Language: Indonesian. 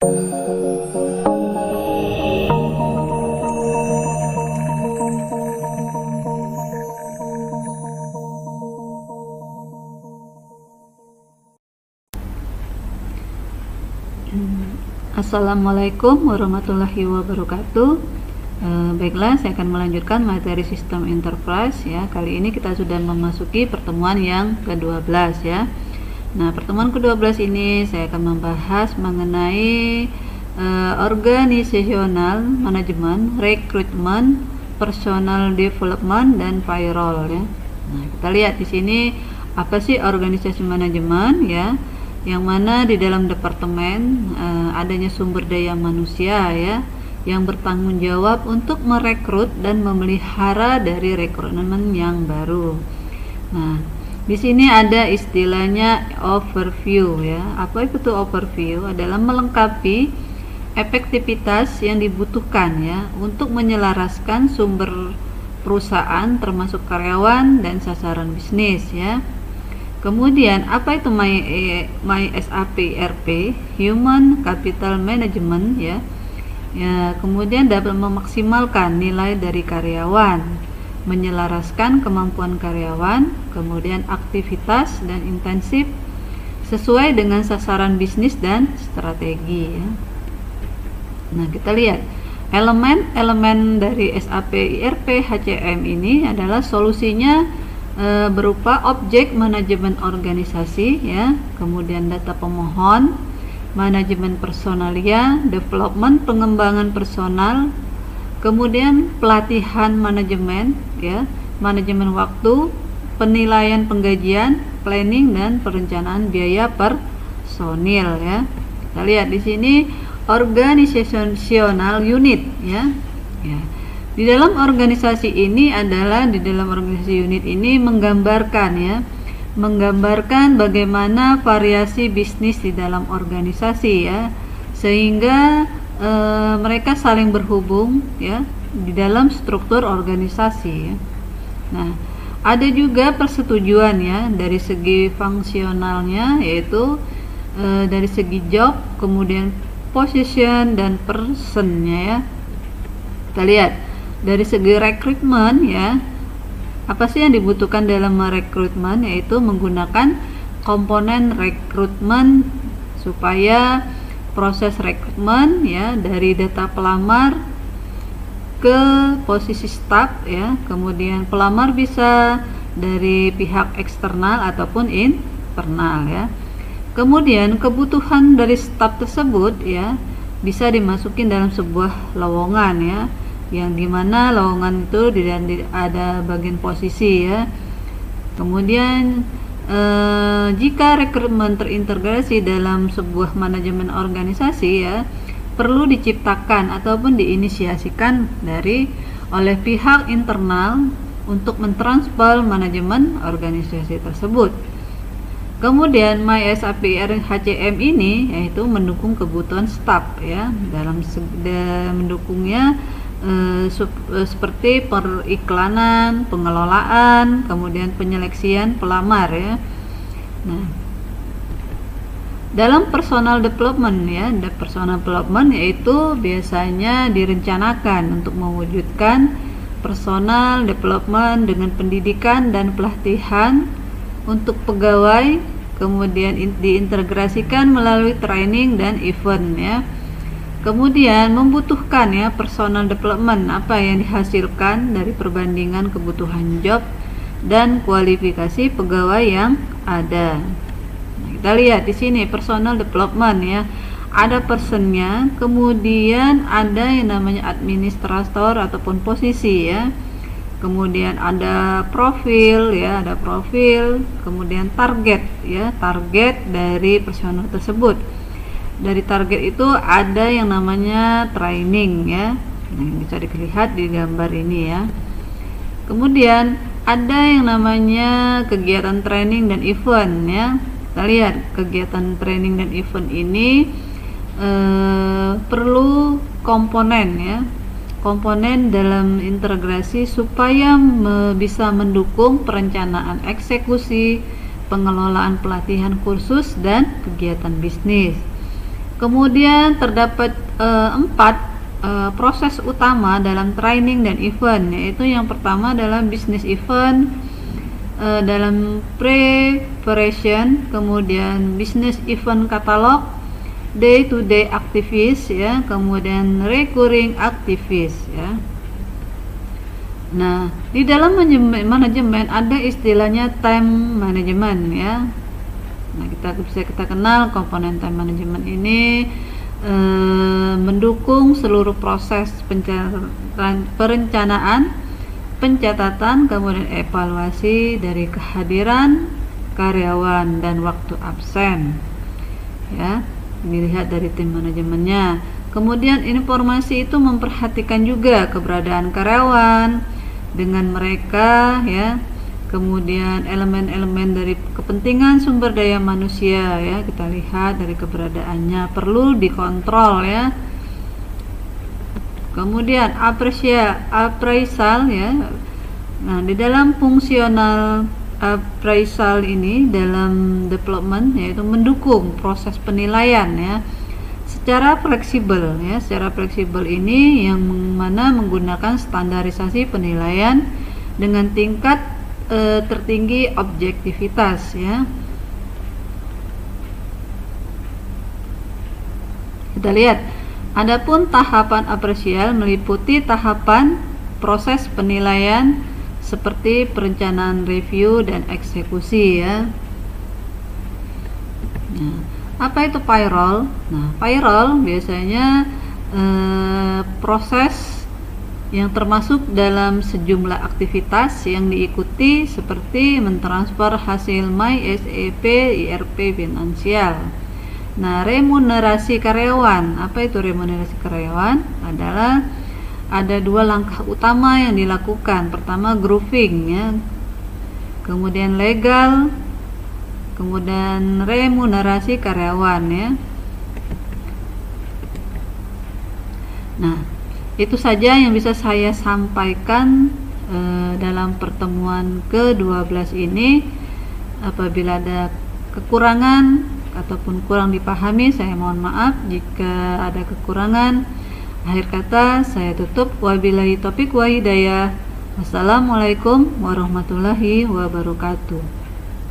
Assalamualaikum warahmatullahi wabarakatuh. Baiklah, saya akan melanjutkan materi sistem enterprise ya. Kali ini kita sudah memasuki pertemuan yang ke-12 ya. Nah, pertemuan ke-12 ini saya akan membahas mengenai organizational management, recruitment, personal development, dan payroll ya. Nah, kita lihat di sini apa sih organisasi manajemen ya, yang mana di dalam departemen adanya sumber daya manusia ya, yang bertanggung jawab untuk merekrut dan memelihara dari rekrutmen yang baru. Nah, di sini ada istilahnya overview ya. Apa itu overview? Adalah melengkapi efektivitas yang dibutuhkan ya untuk menyelaraskan sumber perusahaan termasuk karyawan dan sasaran bisnis ya. Kemudian apa itu My SAP ERP, Human Capital Management ya. Kemudian dapat memaksimalkan nilai dari karyawan, menyelaraskan kemampuan karyawan, kemudian aktivitas dan intensif sesuai dengan sasaran bisnis dan strategi ya. Nah, kita lihat elemen-elemen dari SAP ERP HCM ini adalah solusinya berupa objek manajemen organisasi ya, kemudian data pemohon, manajemen personalia, development pengembangan personal, kemudian pelatihan manajemen ya, manajemen waktu, penilaian penggajian, planning, dan perencanaan biaya personil ya. Kita lihat di sini organizational unit ya. Di dalam organisasi ini unit ini menggambarkan bagaimana variasi bisnis di dalam organisasi ya, sehingga mereka saling berhubung ya di dalam struktur organisasi ya. Nah, ada juga persetujuan ya dari segi fungsionalnya, yaitu dari segi job, kemudian position dan personnya ya. Kita lihat dari segi rekrutmen ya, apa sih yang dibutuhkan dalam merekrutmen, yaitu menggunakan komponen rekrutmen supaya proses rekrutmen ya dari data pelamar ke posisi staf ya, kemudian pelamar bisa dari pihak eksternal ataupun internal ya. Kemudian kebutuhan dari staf tersebut ya bisa dimasukin dalam sebuah lowongan ya, yang dimana lowongan itu ada bagian posisi ya. Kemudian jika rekrutmen terintegrasi dalam sebuah manajemen organisasi ya, perlu diciptakan ataupun diinisiasikan oleh pihak internal untuk mentransfer manajemen organisasi tersebut. Kemudian My SAP HCM ini yaitu mendukung kebutuhan staf ya, dalam mendukungnya seperti periklanan, pengelolaan, kemudian penyeleksian pelamar ya. Nah, dalam personal development ya, personal development yaitu biasanya direncanakan untuk mewujudkan personal development dengan pendidikan dan pelatihan untuk pegawai, kemudian diintegrasikan melalui training dan event ya. Kemudian membutuhkan ya personal development apa yang dihasilkan dari perbandingan kebutuhan job dan kualifikasi pegawai yang ada. Nah, kita lihat di sini personal development ya, ada personnya, kemudian ada yang namanya administrator ataupun posisi ya. Kemudian ada profil ya, kemudian target ya, target dari personal tersebut. Dari target itu ada yang namanya training ya. Nah, bisa dilihat di gambar ini ya. Kemudian ada yang namanya kegiatan training dan event ya. Kita lihat kegiatan training dan event ini perlu komponen ya, komponen dalam integrasi supaya bisa mendukung perencanaan eksekusi, pengelolaan pelatihan kursus dan kegiatan bisnis. Kemudian terdapat 4 proses utama dalam training dan event, yaitu yang pertama adalah business event, dalam preparation, kemudian business event catalog, day to day activities ya, kemudian recurring activities ya. Nah, di dalam manajemen ada istilahnya time management ya. Nah, kita kenal komponen time management ini mendukung seluruh proses perencanaan, pencatatan, kemudian evaluasi dari kehadiran karyawan dan waktu absen ya, dilihat dari tim manajemennya. Kemudian informasi itu memperhatikan juga keberadaan karyawan dengan mereka ya, kemudian elemen-elemen dari kepentingan sumber daya manusia ya, kita lihat dari keberadaannya perlu dikontrol ya. Kemudian appraisal ya. Nah, di dalam fungsional appraisal ini dalam development yaitu mendukung proses penilaian ya secara fleksibel ya. Secara fleksibel ini yang mana menggunakan standarisasi penilaian dengan tingkat tertinggi objektivitas ya. Kita lihat, adapun tahapan apresial meliputi tahapan proses penilaian seperti perencanaan, review, dan eksekusi ya. Nah, apa itu payroll? Nah, payroll biasanya proses yang termasuk dalam sejumlah aktivitas yang diikuti seperti mentransfer hasil MySEP, IRP finansial. Nah, remunerasi karyawan. Apa itu remunerasi karyawan? Adalah ada 2 langkah utama yang dilakukan. Pertama grouping ya, kemudian legal, kemudian remunerasi karyawan ya. Nah, itu saja yang bisa saya sampaikan dalam pertemuan ke-12 ini. Apabila ada kekurangan ataupun kurang dipahami, saya mohon maaf jika ada kekurangan. Akhir kata saya tutup, wabillahi taufiq wa hidayah. Wassalamualaikum warahmatullahi wabarakatuh.